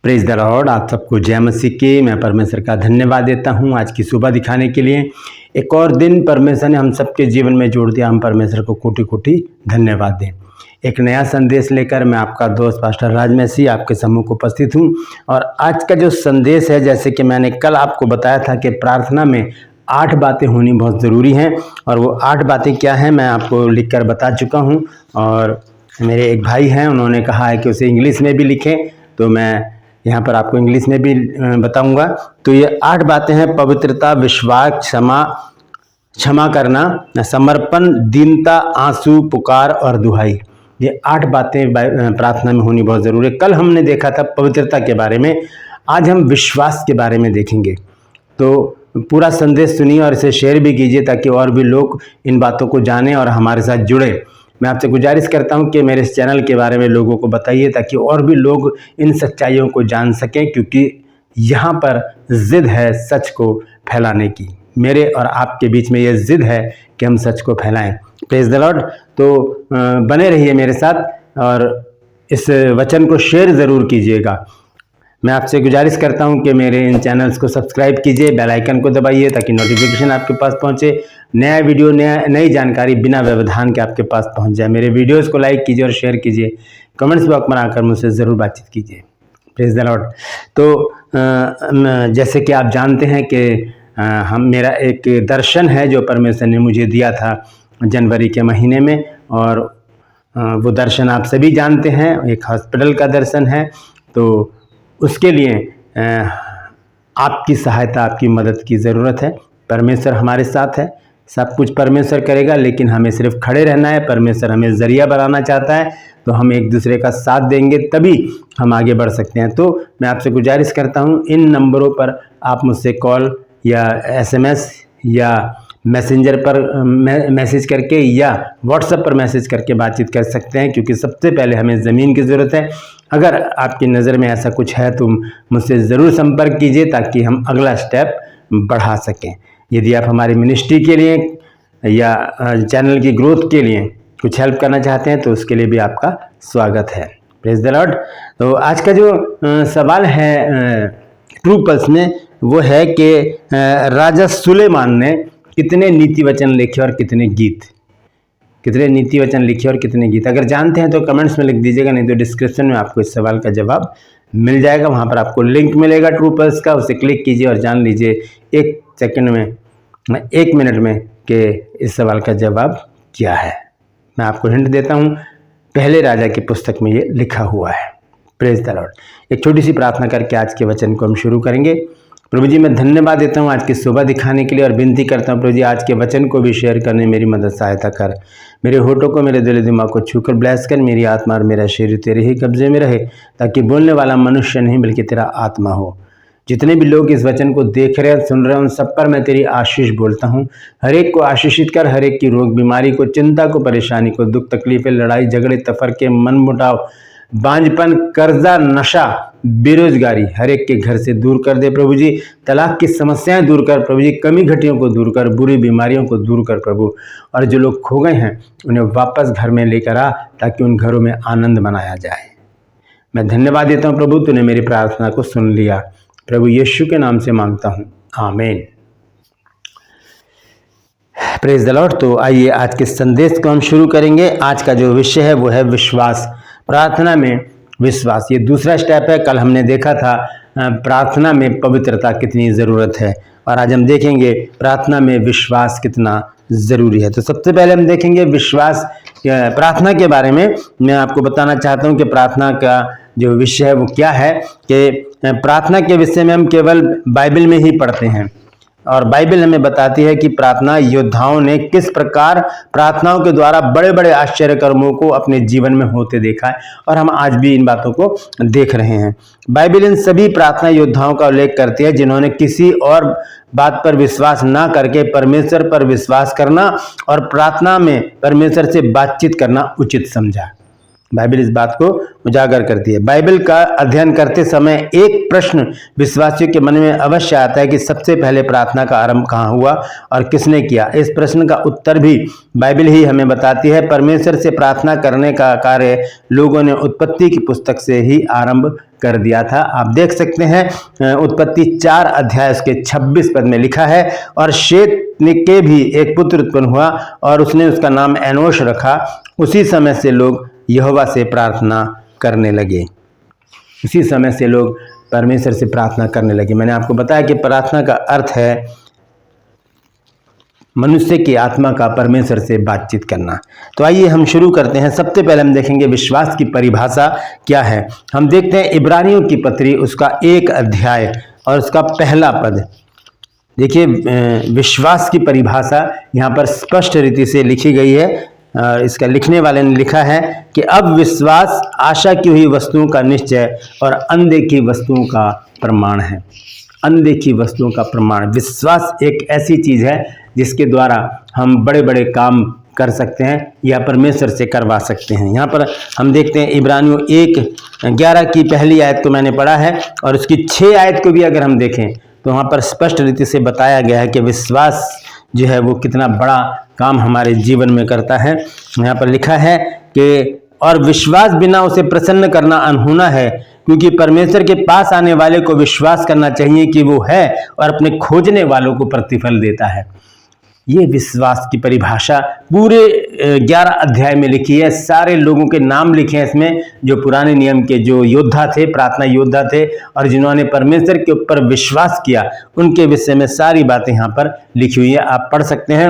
Praise the Lord. आप सबको जय मसीह की। मैं परमेश्वर का धन्यवाद देता हूं आज की सुबह दिखाने के लिए। एक और दिन परमेश्वर ने हम सबके जीवन में जोड़ दिया। हम परमेश्वर को कोटि कोटि धन्यवाद दें। एक नया संदेश लेकर मैं आपका दोस्त पास्टर राज मसीह आपके सम्मुख उपस्थित हूं। और आज का जो संदेश है, जैसे कि मैंने कल आपको बताया था कि प्रार्थना में 8 बातें होनी बहुत ज़रूरी हैं। और वो 8 बातें क्या हैं मैं आपको लिखकर बता चुका हूं। और मेरे एक भाई हैं, उन्होंने कहा है कि उसे इंग्लिश में भी लिखें, तो मैं यहाँ पर आपको इंग्लिश में भी बताऊंगा। तो ये 8 बातें हैं: पवित्रता, विश्वास, क्षमा करना, समर्पण, दीनता, आंसू, पुकार और दुहाई। ये 8 बातें प्रार्थना में होनी बहुत ज़रूरी है। कल हमने देखा था पवित्रता के बारे में, आज हम विश्वास के बारे में देखेंगे। तो पूरा संदेश सुनिए और इसे शेयर भी कीजिए ताकि और भी लोग इन बातों को जानें और हमारे साथ जुड़े। मैं आपसे गुजारिश करता हूं कि मेरे इस चैनल के बारे में लोगों को बताइए ताकि और भी लोग इन सच्चाइयों को जान सकें, क्योंकि यहाँ पर जिद है सच को फैलाने की। मेरे और आपके बीच में ये जिद है कि हम सच को फैलाएं। Praise the Lord. तो बने रहिए मेरे साथ और इस वचन को शेयर ज़रूर कीजिएगा। मैं आपसे गुजारिश करता हूं कि मेरे इन चैनल्स को सब्सक्राइब कीजिए, बेल आइकन को दबाइए ताकि नोटिफिकेशन आपके पास पहुंचे, नया वीडियो, नई जानकारी बिना व्यवधान के आपके पास पहुंच जाए। मेरे वीडियोस को लाइक कीजिए और शेयर कीजिए, कमेंट्स बॉक्स में आकर मुझसे ज़रूर बातचीत कीजिए। Praise the Lord. तो जैसे कि आप जानते हैं कि मेरा एक दर्शन है जो परमेश्वर ने मुझे दिया था जनवरी के महीने में, और वो दर्शन आप सभी जानते हैं, एक हॉस्पिटल का दर्शन है। तो उसके लिए आपकी सहायता, आपकी मदद की ज़रूरत है। परमेश्वर हमारे साथ है, सब कुछ परमेश्वर करेगा, लेकिन हमें सिर्फ खड़े रहना है। परमेश्वर हमें ज़रिया बनाना चाहता है, तो हम एक दूसरे का साथ देंगे तभी हम आगे बढ़ सकते हैं। तो मैं आपसे गुजारिश करता हूं, इन नंबरों पर आप मुझसे कॉल या SMS या मैसेंजर पर मैसेज करके या व्हाट्सएप पर मैसेज करके बातचीत कर सकते हैं, क्योंकि सबसे पहले हमें ज़मीन की ज़रूरत है। अगर आपकी नज़र में ऐसा कुछ है तो मुझसे ज़रूर संपर्क कीजिए ताकि हम अगला स्टेप बढ़ा सकें। यदि आप हमारी मिनिस्ट्री के लिए या चैनल की ग्रोथ के लिए कुछ हेल्प करना चाहते हैं तो उसके लिए भी आपका स्वागत है। Praise the Lord. तो आज का जो सवाल है ट्रू पल्स में, वो है कि राजा सुलेमान ने कितने नीति वचन लिखे और कितने गीत, कितने नीति वचन लिखे और कितने गीत। अगर जानते हैं तो कमेंट्स में लिख दीजिएगा, नहीं तो डिस्क्रिप्शन में आपको इस सवाल का जवाब मिल जाएगा। वहाँ पर आपको लिंक मिलेगा ट्रू पल्स का, उसे क्लिक कीजिए और जान लीजिए 1 सेकंड में, 1 मिनट में कि इस सवाल का जवाब क्या है। मैं आपको हिंट देता हूँ, पहले राजा की पुस्तक में ये लिखा हुआ है। Praise the Lord. एक छोटी सी प्रार्थना करके आज के वचन को हम शुरू करेंगे। प्रभु जी, मैं धन्यवाद देता हूँ आज की सुबह दिखाने के लिए और विनती करता हूँ प्रभु जी, आज के वचन को भी शेयर करने मेरी मदद सहायता कर। मेरे होठों को, मेरे दिल दिमाग को छूकर ब्लेस कर। मेरी आत्मा और मेरा शरीर तेरे ही कब्जे में रहे, ताकि बोलने वाला मनुष्य नहीं बल्कि तेरा आत्मा हो। जितने भी लोग इस वचन को देख रहे हैं, सुन रहे हैं, उन सब पर मैं तेरी आशीष बोलता हूँ। हर एक को आशीषित कर, हर एक की रोग बीमारी को, चिंता को, परेशानी को, दुख तकलीफें, लड़ाई झगड़े, तफरके, मन मुटाव, बांझपन, कर्जा, नशा, बेरोजगारी हर एक के घर से दूर कर दे प्रभु जी। तलाक की समस्याएं दूर कर प्रभु जी, कमी घटियों को दूर कर, बुरी बीमारियों को दूर कर प्रभु। और जो लोग खो गए हैं उन्हें वापस घर में लेकर आ, ताकि उन घरों में आनंद मनाया जाए। मैं धन्यवाद देता हूं प्रभु, तूने मेरी प्रार्थना को सुन लिया। प्रभु यीशु के नाम से मांगता हूं, आमीन। Praise the Lord. तो आइए आज के संदेश को हम शुरू करेंगे। आज का जो विषय है वो है विश्वास। प्रार्थना में विश्वास, ये दूसरा स्टेप है। कल हमने देखा था प्रार्थना में पवित्रता कितनी ज़रूरत है, और आज हम देखेंगे प्रार्थना में विश्वास कितना ज़रूरी है। तो सबसे पहले हम देखेंगे विश्वास। प्रार्थना के बारे में मैं आपको बताना चाहता हूँ कि प्रार्थना का जो विषय है वो क्या है। कि प्रार्थना के विषय में हम केवल बाइबल में ही पढ़ते हैं, और बाइबल हमें बताती है कि प्रार्थना योद्धाओं ने किस प्रकार प्रार्थनाओं के द्वारा बड़े बड़े आश्चर्य कर्मों को अपने जीवन में होते देखा है, और हम आज भी इन बातों को देख रहे हैं। बाइबल इन सभी प्रार्थना योद्धाओं का उल्लेख करती है जिन्होंने किसी और बात पर विश्वास ना करके परमेश्वर पर विश्वास करना और प्रार्थना में परमेश्वर से बातचीत करना उचित समझा। बाइबल इस बात को उजागर करती है। बाइबल का अध्ययन करते समय एक प्रश्न विश्वासियों के मन में अवश्य आता है कि सबसे पहले प्रार्थना का आरंभ कहाँ हुआ और किसने किया। इस प्रश्न का उत्तर भी बाइबल ही हमें बताती है। परमेश्वर से प्रार्थना करने का कार्य लोगों ने उत्पत्ति की पुस्तक से ही आरंभ कर दिया था। आप देख सकते हैं उत्पत्ति 4 अध्याय उसके 26 पद में लिखा है, और शेत के भी एक पुत्र उत्पन्न हुआ और उसने उसका नाम एनोश रखा। उसी समय से लोग यहोवा से प्रार्थना करने लगे। उसी समय से लोग परमेश्वर से प्रार्थना करने लगे। मैंने आपको बताया कि प्रार्थना का अर्थ है मनुष्य की आत्मा का परमेश्वर से बातचीत करना। तो आइए हम शुरू करते हैं। सबसे पहले हम देखेंगे विश्वास की परिभाषा क्या है। हम देखते हैं इब्रानियों की पत्री उसका 1 अध्याय और उसका पहला पद। देखिए विश्वास की परिभाषा यहाँ पर स्पष्ट रीति से लिखी गई है। इसका लिखने वाले ने लिखा है कि अब विश्वास आशा की हुई वस्तुओं का निश्चय और अनदेखी वस्तुओं का प्रमाण है। अनदेखी वस्तुओं का प्रमाण। विश्वास एक ऐसी चीज है जिसके द्वारा हम बड़े बड़े काम कर सकते हैं या परमेश्वर से करवा सकते हैं। यहाँ पर हम देखते हैं इब्रानियों 1:11 की पहली आयत को मैंने पढ़ा है, और उसकी 6 आयत को भी अगर हम देखें तो वहाँ पर स्पष्ट रीति से बताया गया है कि विश्वास जो है वो कितना बड़ा काम हमारे जीवन में करता है। यहाँ पर लिखा है कि और विश्वास बिना उसे प्रसन्न करना अनहोना है, क्योंकि परमेश्वर के पास आने वाले को विश्वास करना चाहिए कि वो है और अपने खोजने वालों को प्रतिफल देता है। ये विश्वास की परिभाषा पूरे 11 अध्याय में लिखी है। सारे लोगों के नाम लिखे हैं इसमें जो पुराने नियम के जो योद्धा थे, प्रार्थना योद्धा थे, और जिन्होंने परमेश्वर के ऊपर विश्वास किया, उनके विषय में सारी बातें यहाँ पर लिखी हुई है। आप पढ़ सकते हैं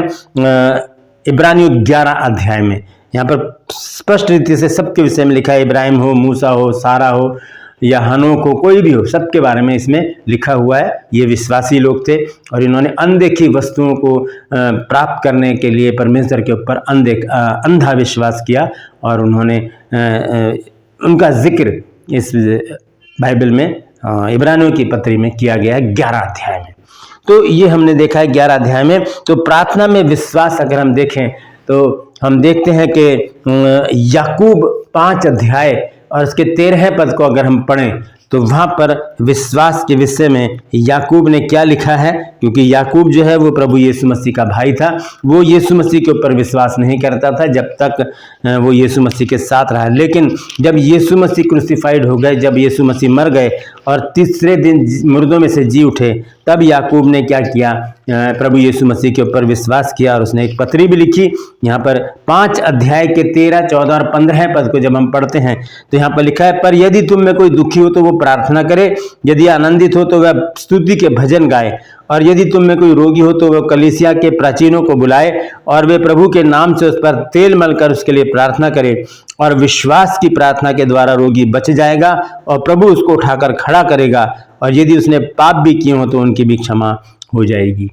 इब्रानियों 11 अध्याय में। यहाँ पर स्पष्ट रीति से सबके विषय में लिखा है। इब्राहिम हो, मूसा हो, सारा हो या हनोक हो, कोई भी हो, सबके बारे में इसमें लिखा हुआ है। ये विश्वासी लोग थे और इन्होंने अनदेखी वस्तुओं को प्राप्त करने के लिए परमेश्वर के ऊपर अंधा विश्वास किया, और उन्होंने उनका जिक्र इस बाइबल में इब्रानियों की पत्री में किया गया है 11 अध्याय में। तो ये हमने देखा है 11 अध्याय में। तो प्रार्थना में विश्वास अगर हम देखें तो हम देखते हैं कि याकूब 5 अध्याय और उसके 13 पद को अगर हम पढ़ें तो वहाँ पर विश्वास के विषय में याकूब ने क्या लिखा है। क्योंकि याकूब जो है वो प्रभु यीशु मसीह का भाई था। वो यीशु मसीह के ऊपर विश्वास नहीं करता था जब तक वो यीशु मसीह के साथ रहा, लेकिन जब यीशु मसीह क्रूसिफाइड हो गए, जब यीशु मसीह मर गए और तीसरे दिन मुर्दों में से जी उठे, तब याकूब ने क्या किया, प्रभु यीशु मसीह के ऊपर विश्वास किया और उसने एक पत्री भी लिखी। यहाँ पर 5 अध्याय के 13, 14 और 15 पद को जब हम पढ़ते हैं तो यहाँ पर लिखा है, पर यदि तुम में कोई दुखी हो तो वो प्रार्थना करे, यदि आनंदित हो तो वह स्तुति के भजन गाए, और यदि तुम में कोई रोगी हो तो वह कलीसिया के प्राचीनों को बुलाए और वे प्रभु के नाम से उस पर तेल मलकर उसके लिए प्रार्थना करे, और विश्वास की प्रार्थना के द्वारा रोगी बच जाएगा और प्रभु उसको उठाकर खड़ा करेगा, और यदि उसने पाप भी किए हो तो उनकी भी क्षमा हो जाएगी।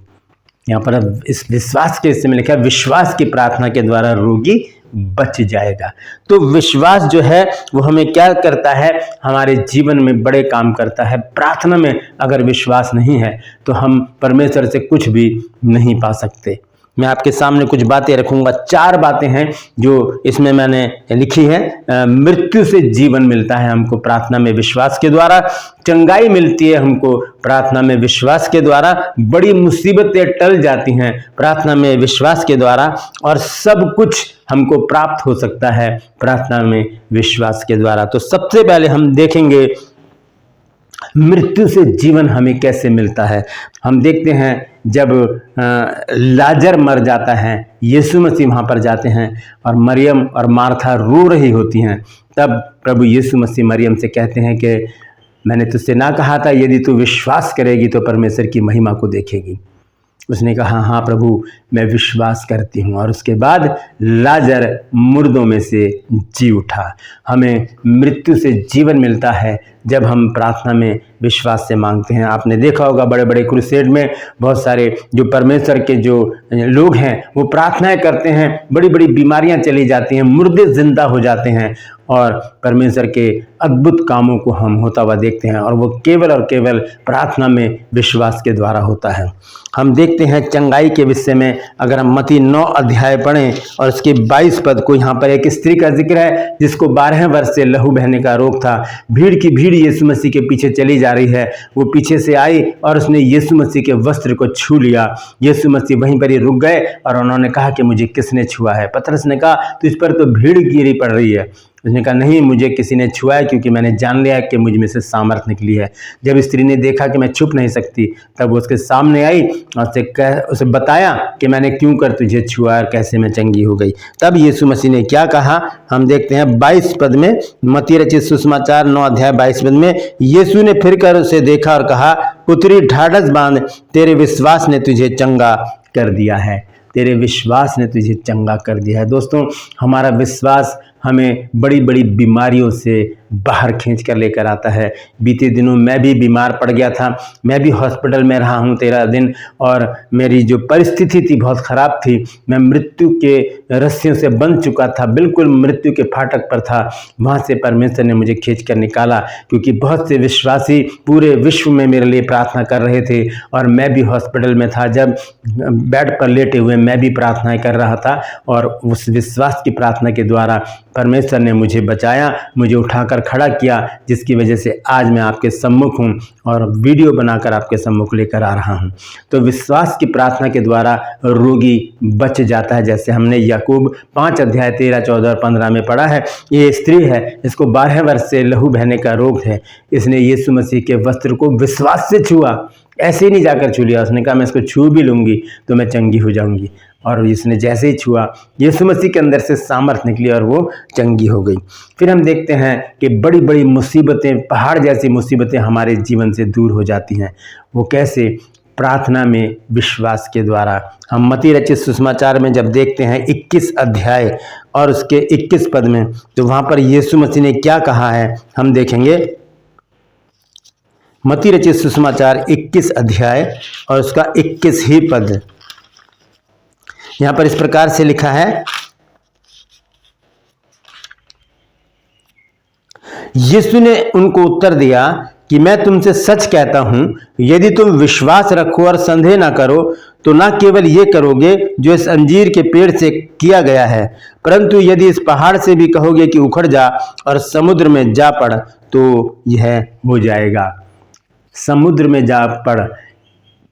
यहाँ पर इस विश्वास के हिस्से में लिखा है विश्वास की प्रार्थना के द्वारा रोगी बच जाएगा। तो विश्वास जो है वो हमें क्या करता है, हमारे जीवन में बड़े काम करता है। प्रार्थना में अगर विश्वास नहीं है तो हम परमेश्वर से कुछ भी नहीं पा सकते। मैं आपके सामने कुछ बातें रखूंगा, 4 बातें हैं जो इसमें मैंने लिखी है। मृत्यु से जीवन मिलता है हमको प्रार्थना में विश्वास के द्वारा, चंगाई मिलती है हमको प्रार्थना में विश्वास के द्वारा, बड़ी मुसीबतें टल जाती हैं प्रार्थना में विश्वास के द्वारा, और सब कुछ हमको प्राप्त हो सकता है प्रार्थना में विश्वास के द्वारा। तो सबसे पहले हम देखेंगे मृत्यु से जीवन हमें कैसे मिलता है। हम देखते हैं जब लाजर मर जाता है, यीशु मसीह वहाँ पर जाते हैं और मरियम और मार्था रो रही होती हैं, तब प्रभु यीशु मसीह मरियम से कहते हैं कि मैंने तुझसे ना कहा था यदि तू विश्वास करेगी तो परमेश्वर की महिमा को देखेगी। उसने कहा हाँ प्रभु मैं विश्वास करती हूँ, और उसके बाद लाजर मुर्दों में से जी उठा। हमें मृत्यु से जीवन मिलता है जब हम प्रार्थना में विश्वास से मांगते हैं। आपने देखा होगा बड़े बड़े क्रूसेड में बहुत सारे जो परमेश्वर के जो लोग हैं वो प्रार्थनाएं करते हैं, बड़ी बड़ी बीमारियां चली जाती हैं, मुर्दे जिंदा हो जाते हैं, और परमेश्वर के अद्भुत कामों को हम होता हुआ देखते हैं, और वो केवल और केवल प्रार्थना में विश्वास के द्वारा होता है। हम देखते हैं चंगाई के विषय में, अगर हम मत्ती 9 अध्याय पढ़ें और उसके 22 पद को, यहाँ पर एक स्त्री का जिक्र है जिसको 12 वर्ष से लहू बहने का रोग था। भीड़ की भीड़ यीशु मसीह के पीछे चली जा रही है। वो पीछे से आई और उसने यीशु मसीह के वस्त्र को छू लिया। यीशु मसीह वहीं पर ही रुक गए और उन्होंने कहा कि मुझे किसने छुआ है। पतरस ने कहा तो इस पर तो भीड़ गिरी पड़ रही है। उसने कहा नहीं, मुझे किसी ने छुआ है, क्योंकि मैंने जान लिया कि मुझ में से सामर्थ निकली है। जब स्त्री ने देखा कि मैं छुप नहीं सकती, तब वो उसके सामने आई और उसे बताया कि मैंने क्यों कर तुझे छुआ और कैसे मैं चंगी हो गई। तब यीशु मसीह ने क्या कहा, हम देखते हैं 22 पद में, मत्ती रचित सुसमाचार 9 अध्याय 22 पद में, यीशु ने फिर कर उसे देखा और कहा, पुत्री ढाढ़स बांध, तेरे विश्वास ने तुझे चंगा कर दिया है। तेरे विश्वास ने तुझे चंगा कर दिया है। दोस्तों, हमारा विश्वास हमें बड़ी बड़ी बीमारियों से बाहर खींच कर लेकर आता है। बीते दिनों मैं भी बीमार पड़ गया था, मैं भी हॉस्पिटल में रहा हूँ 13 दिन, और मेरी जो परिस्थिति थी बहुत ख़राब थी। मैं मृत्यु के रस्सियों से बंध चुका था, बिल्कुल मृत्यु के फाटक पर था। वहाँ से परमेश्वर ने मुझे खींच कर निकाला, क्योंकि बहुत से विश्वासी पूरे विश्व में मेरे लिए प्रार्थना कर रहे थे, और मैं भी हॉस्पिटल में था। जब बेड पर लेटे हुए मैं भी प्रार्थनाएं कर रहा था, और उस विश्वास की प्रार्थना के द्वारा परमेश्वर ने मुझे बचाया, मुझे उठाकर खड़ा किया, जिसकी वजह से आज मैं आपके सम्मुख हूँ और वीडियो बनाकर आपके सम्मुख लेकर आ रहा हूँ। तो विश्वास की प्रार्थना के द्वारा रोगी बच जाता है, जैसे हमने याकूब 5 अध्याय 13, 14 और 15 में पढ़ा है। ये स्त्री है, इसको 12 वर्ष से लहू बहने का रोग है। इसने यीशु मसीह के वस्त्र को विश्वास से छुआ, ऐसे ही नहीं जाकर छू लिया। उसने कहा मैं इसको छू भी लूँगी तो मैं चंगी हो जाऊँगी, और इसने जैसे ही छुआ, यीशु मसीह के अंदर से सामर्थ निकली और वो चंगी हो गई। फिर हम देखते हैं कि बड़ी बड़ी मुसीबतें, पहाड़ जैसी मुसीबतें हमारे जीवन से दूर हो जाती हैं। वो कैसे? प्रार्थना में विश्वास के द्वारा। हम मत्ती रचित सुसमाचार में जब देखते हैं 21 अध्याय और उसके 21 पद में, तो वहाँ पर यीशु मसीह ने क्या कहा है हम देखेंगे। मत्ती रचित सुसमाचार 21 अध्याय और उसका 21 ही पद, यहाँ पर इस प्रकार से लिखा है, यीशु ने उनको उत्तर दिया कि मैं तुमसे सच कहता हूं, यदि तुम विश्वास रखो और संदेह ना करो, तो न केवल ये करोगे जो इस अंजीर के पेड़ से किया गया है, परंतु यदि इस पहाड़ से भी कहोगे कि उखड़ जा और समुद्र में जा पड़, तो यह हो जाएगा। समुद्र में जा पड़,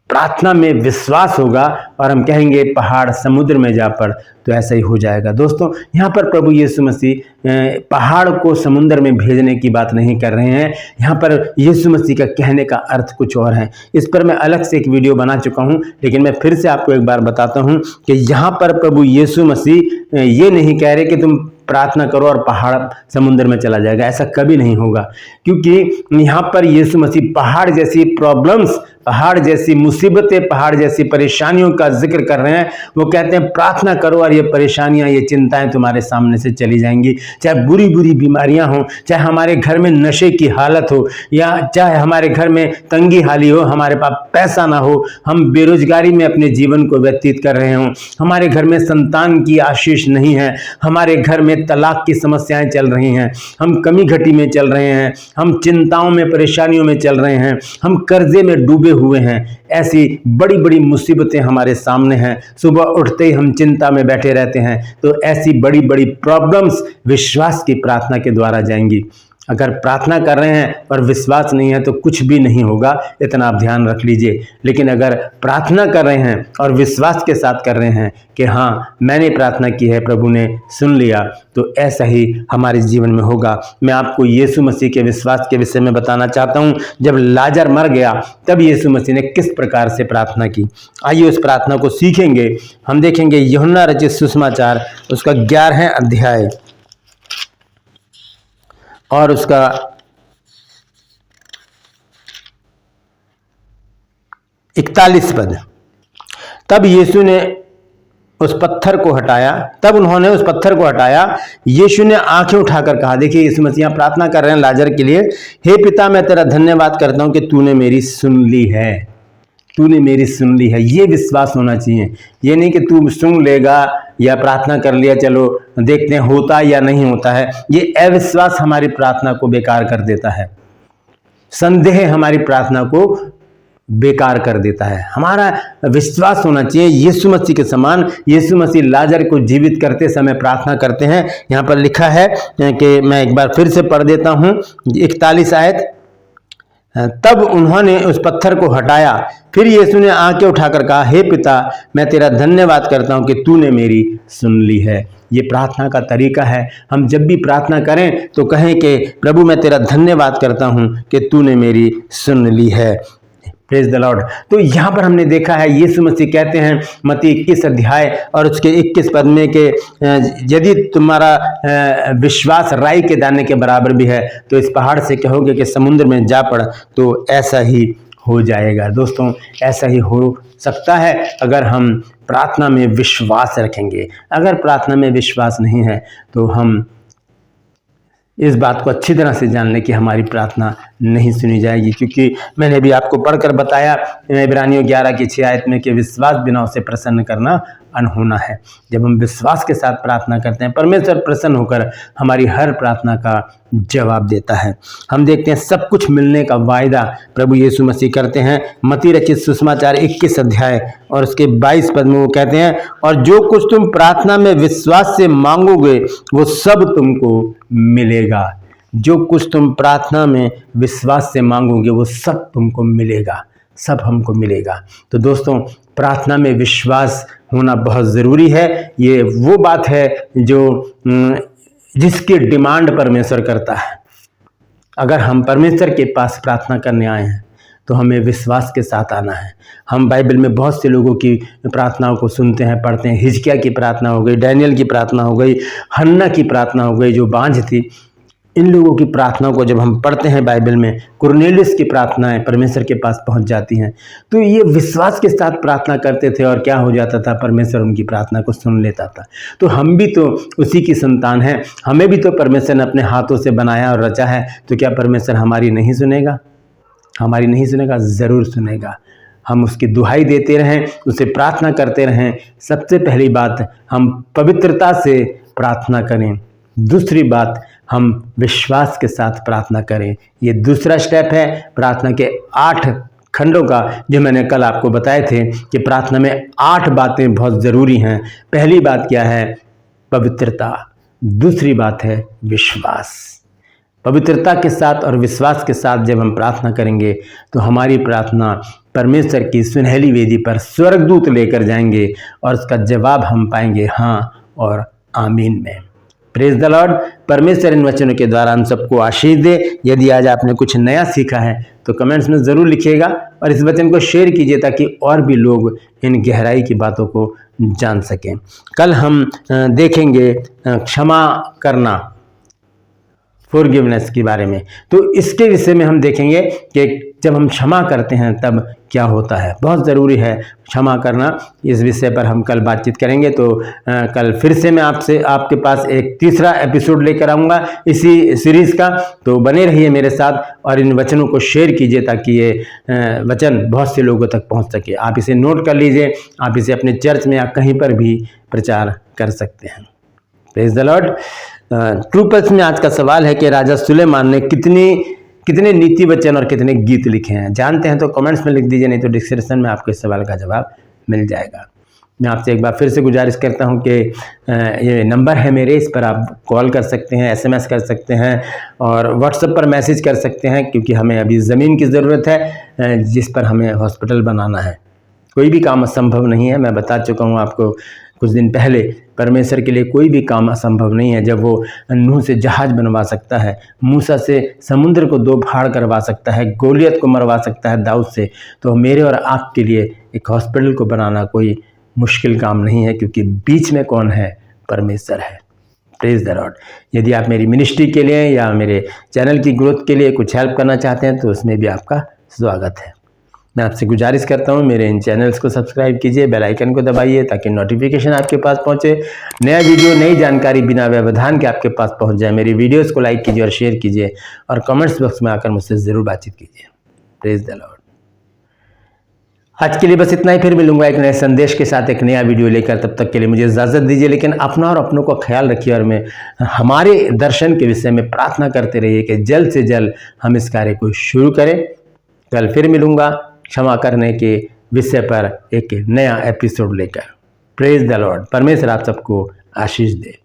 प्रार्थना में विश्वास होगा और हम कहेंगे पहाड़ समुद्र में जा पड़, तो ऐसा ही हो जाएगा। दोस्तों, यहाँ पर प्रभु यीशु मसीह पहाड़ को समुद्र में भेजने की बात नहीं कर रहे हैं। यहाँ पर यीशु मसीह का कहने का अर्थ कुछ और है। इस पर मैं अलग से एक वीडियो बना चुका हूँ, लेकिन मैं फिर से आपको एक बार बताता हूँ कि यहाँ पर प्रभु यीशु मसीह ये नहीं कह रहे कि तुम प्रार्थना करो और पहाड़ समुद्र में चला जाएगा। ऐसा कभी नहीं होगा, क्योंकि यहाँ पर यीशु मसीह पहाड़ जैसी प्रॉब्लम्स, पहाड़ जैसी मुसीबतें, पहाड़ जैसी परेशानियों का जिक्र कर रहे हैं। वो कहते हैं प्रार्थना करो और ये परेशानियां, ये चिंताएं तुम्हारे सामने से चली जाएंगी। चाहे बुरी बुरी बीमारियां हों, चाहे हमारे घर में नशे की हालत हो, या चाहे हमारे घर में तंगी हाली हो, हमारे पास पैसा ना हो, हम बेरोजगारी में अपने जीवन को व्यतीत कर रहे हों, हमारे घर में संतान की आशीष नहीं है, हमारे घर में तलाक की समस्याएं चल रही हैं, हम कमी घटी में चल रहे हैं, हम चिंताओं में, परेशानियों में चल रहे हैं, हम कर्जे में डूबे हुए हैं, ऐसी बड़ी बड़ी मुसीबतें हमारे सामने हैं, सुबह उठते ही हम चिंता में बैठे रहते हैं, तो ऐसी बड़ी बड़ी प्रॉब्लम्स विश्वास की प्रार्थना के द्वारा जाएंगी। अगर प्रार्थना कर रहे हैं और विश्वास नहीं है तो कुछ भी नहीं होगा, इतना आप ध्यान रख लीजिए। लेकिन अगर प्रार्थना कर रहे हैं और विश्वास के साथ कर रहे हैं कि हाँ मैंने प्रार्थना की है, प्रभु ने सुन लिया, तो ऐसा ही हमारे जीवन में होगा। मैं आपको यीशु मसीह के विश्वास के विषय में बताना चाहता हूँ। जब लाजर मर गया तब यीशु मसीह ने किस प्रकार से प्रार्थना की, आइए उस प्रार्थना को सीखेंगे। हम देखेंगे यूहन्ना रचित सुसमाचार उसका 11 अध्याय और उसका 41 पद। तब यीशु ने उस पत्थर को हटाया, तब उन्होंने उस पत्थर को हटाया। यीशु ने आंखें उठाकर कहा, देखिए यीशु मसीह प्रार्थना कर रहे हैं लाजर के लिए, हे पिता मैं तेरा धन्यवाद करता हूं कि तूने मेरी सुन ली है, तूने मेरी सुन ली है। ये विश्वास होना चाहिए। ये नहीं कि तू सुन लेगा या प्रार्थना कर लिया, चलो देखते हैं होता या नहीं होता है। ये अविश्वास हमारी प्रार्थना को बेकार कर देता है। संदेह हमारी प्रार्थना को बेकार कर देता है। हमारा विश्वास होना चाहिए यीशु मसीह के समान। यीशु मसीह लाजर को जीवित करते समय प्रार्थना करते हैं। यहाँ पर लिखा है कि मैं एक बार फिर से पढ़ देता हूँ 41 आयत। तब उन्होंने उस पत्थर को हटाया। फिर यीशु ने आंखें उठाकर कहा, हे पिता, मैं तेरा धन्यवाद करता हूँ कि तूने मेरी सुन ली है। ये प्रार्थना का तरीका है। हम जब भी प्रार्थना करें तो कहें कि प्रभु मैं तेरा धन्यवाद करता हूँ कि तूने मेरी सुन ली है। Praise the Lord. तो यहाँ पर हमने देखा है यीशु मसीह कहते हैं मत्ती 21 अध्याय और उसके 21 पद में कि यदि तुम्हारा विश्वास राई के दाने के बराबर भी है तो इस पहाड़ से कहोगे कि समुद्र में जा पड़ तो ऐसा ही हो जाएगा। दोस्तों, ऐसा ही हो सकता है अगर हम प्रार्थना में विश्वास रखेंगे। अगर प्रार्थना में विश्वास नहीं है तो हम इस बात को अच्छी तरह से जान लें कि हमारी प्रार्थना नहीं सुनी जाएगी, क्योंकि मैंने भी आपको पढ़कर बताया इब्रानियों 11 की 6 आयत में कि विश्वास बिना उसे प्रसन्न करना अनहोना है। जब हम विश्वास के साथ प्रार्थना करते हैं परमेश्वर प्रसन्न होकर हमारी हर प्रार्थना का जवाब देता है। हम देखते हैं सब कुछ मिलने का वायदा प्रभु यीशु मसीह करते हैं। मत्ती रचित सुसमाचार 21 अध्याय और उसके 22 पद में वो कहते हैं, और जो कुछ तुम प्रार्थना में विश्वास से मांगोगे वो सब तुमको मिलेगा। जो कुछ तुम प्रार्थना में विश्वास से मांगोगे वो सब तुमको मिलेगा, सब हमको मिलेगा। तो दोस्तों, प्रार्थना में विश्वास होना बहुत ज़रूरी है। ये वो बात है जो जिसकी डिमांड परमेश्वर करता है। अगर हम परमेश्वर के पास प्रार्थना करने आए हैं तो हमें विश्वास के साथ आना है। हम बाइबल में बहुत से लोगों की प्रार्थनाओं को सुनते हैं, पढ़ते हैं। हिजकिया की प्रार्थना हो गई, डैनियल की प्रार्थना हो गई, हन्ना की प्रार्थना हो गई जो बांझ थी। इन लोगों की प्रार्थनाओं को जब हम पढ़ते हैं बाइबल में, कुरनेलियुस की प्रार्थनाएं परमेश्वर के पास पहुंच जाती हैं। तो ये विश्वास के साथ प्रार्थना करते थे और क्या हो जाता था, परमेश्वर उनकी प्रार्थना को सुन लेता था। तो हम भी तो उसी की संतान हैं। हमें भी तो परमेश्वर ने अपने हाथों से बनाया और रचा है। तो क्या परमेश्वर हमारी नहीं सुनेगा? हमारी नहीं सुनेगा? ज़रूर सुनेगा। हम उसकी दुहाई देते रहें, उसे प्रार्थना करते रहें। सबसे पहली बात, हम पवित्रता से प्रार्थना करें। दूसरी बात, हम विश्वास के साथ प्रार्थना करें। ये दूसरा स्टेप है प्रार्थना के 8 खंडों का, जो मैंने कल आपको बताए थे कि प्रार्थना में 8 बातें बहुत ज़रूरी हैं। पहली बात क्या है? पवित्रता। दूसरी बात है विश्वास। पवित्रता के साथ और विश्वास के साथ जब हम प्रार्थना करेंगे तो हमारी प्रार्थना परमेश्वर की सुनहली वेदी पर स्वर्गदूत लेकर जाएंगे और उसका जवाब हम पाएंगे हाँ और आमीन में। Praise the Lord. परमेश्वर इन वचनों के द्वारा हम सबको आशीष दे। यदि आज आपने कुछ नया सीखा है तो कमेंट्स में ज़रूर लिखिएगा और इस वचन को शेयर कीजिए ताकि और भी लोग इन गहराई की बातों को जान सकें। कल हम देखेंगे क्षमा करना, फॉरगिवनेस के बारे में। तो इसके विषय में हम देखेंगे कि जब हम क्षमा करते हैं तब क्या होता है। बहुत ज़रूरी है क्षमा करना। इस विषय पर हम कल बातचीत करेंगे। तो कल फिर से मैं आपके पास एक तीसरा एपिसोड लेकर आऊँगा इसी सीरीज़ का। तो बने रहिए मेरे साथ और इन वचनों को शेयर कीजिए ताकि ये वचन बहुत से लोगों तक पहुँच सके। आप इसे नोट कर लीजिए, आप इसे अपने चर्च में या कहीं पर भी प्रचार कर सकते हैं। Praise the Lord. True pulse में आज का सवाल है कि राजा सुलेमान ने कितने नीति वचन और कितने गीत लिखे हैं। जानते हैं तो कमेंट्स में लिख दीजिए, नहीं तो डिस्क्रिप्शन में आपको इस सवाल का जवाब मिल जाएगा। मैं आपसे एक बार फिर से गुजारिश करता हूं कि ये नंबर है मेरे, इस पर आप कॉल कर सकते हैं, SMS कर सकते हैं और व्हाट्सएप पर मैसेज कर सकते हैं, क्योंकि हमें अभी ज़मीन की ज़रूरत है जिस पर हमें हॉस्पिटल बनाना है। कोई भी काम असंभव नहीं है। मैं बता चुका हूँ आपको कुछ दिन पहले, परमेश्वर के लिए कोई भी काम असंभव नहीं है। जब वो नूह से जहाज बनवा सकता है, मूसा से समुद्र को 2 फाड़ करवा सकता है, गोलियत को मरवा सकता है दाऊद से, तो मेरे और आपके लिए एक हॉस्पिटल को बनाना कोई मुश्किल काम नहीं है, क्योंकि बीच में कौन है? परमेश्वर है। Praise the Lord. यदि आप मेरी मिनिस्ट्री के लिए या मेरे चैनल की ग्रोथ के लिए कुछ हेल्प करना चाहते हैं तो उसमें भी आपका स्वागत है। मैं आपसे गुजारिश करता हूं मेरे इन चैनल्स को सब्सक्राइब कीजिए, बेल आइकन को दबाइए ताकि नोटिफिकेशन आपके पास पहुंचे, नया वीडियो नई जानकारी बिना व्यवधान के आपके पास पहुंच जाए। मेरी वीडियोस को लाइक कीजिए और शेयर कीजिए और कमेंट्स बॉक्स में आकर मुझसे ज़रूर बातचीत कीजिए। Praise the Lord. आज के लिए बस इतना ही, फिर मिलूंगा एक नए संदेश के साथ, एक नया वीडियो लेकर। तब तक के लिए मुझे इजाज़त दीजिए, लेकिन अपना और अपनों का ख्याल रखिए और मैं हमारे दर्शन के विषय में प्रार्थना करते रहिए कि जल्द से जल्द हम इस कार्य को शुरू करें। कल फिर मिलूंगा क्षमा करने के विषय पर एक नया एपिसोड लेकर। Praise the Lord. परमेश्वर आप सबको आशीष दे।